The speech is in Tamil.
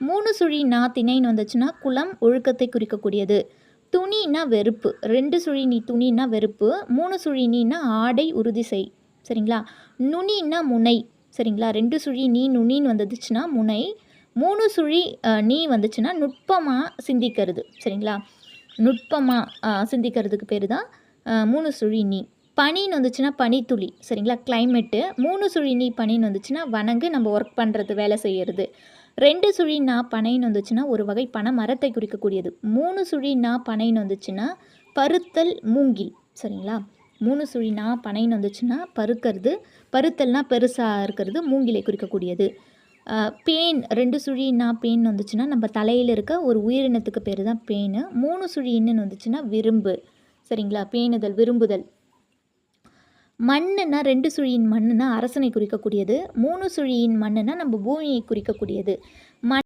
3 சுழி நா திணைன்னு வந்துச்சுன்னா குலம் ஒழுக்கத்தை குறிக்கக்கூடியது. துணின்னா வெறுப்பு. 2 சுழி நீ துணின்னா வெறுப்பு. 3 சுழி நீன்னா ஆடை உறுதி செய். சரிங்களா? நுனின்னா முனை. சரிங்களா? 2 சுழி நீ நுனின்னு வந்துச்சுன்னா முனை. 3 சுழி நீ வந்துச்சுன்னா நுட்பமாக சிந்திக்கிறது. சரிங்களா? நுட்பமாக சிந்திக்கிறதுக்கு பேர் தான் 3 சுழி நீ. பனின்னு வந்துச்சுன்னா பனித்துளி. சரிங்களா? கிளைமேட்டு. 3 சுழி நீ பனின்னு வந்துச்சுன்னா வணங்கு, நம்ம ஒர்க் பண்ணுறது, வேலை செய்கிறது. 2 சுழி நா பனைன்னு வந்துச்சுன்னா ஒரு வகை பனை மரத்தை குறிக்கக்கூடியது. 3 சுழி நா பனைன்னு வந்துச்சுன்னா பருத்தல் மூங்கில். சரிங்களா? 3 சுழி நா பனைன்னு வந்துச்சுன்னா பருக்கிறது, பருத்தல்னால் பெருசாக இருக்கிறது, மூங்கிலை குறிக்கக்கூடியது. பேன் 2 சுழி நா பேன் வந்துச்சுன்னா நம்ம தலையில் இருக்க ஒரு உயிரினத்துக்கு பேர் தான் பேனு. 3 சுழி இன்னுன்னு வந்துச்சுன்னா விரும்பு. சரிங்களா? பேணுதல், விரும்புதல். மண்ணுன்னா 2 சுழியின் மண்ணுன்னா அரசனை குறிக்கக்கூடியது. 3 சுழியின் மண்ணுன்னா நம்ம பூமியை குறிக்கக்கூடியது.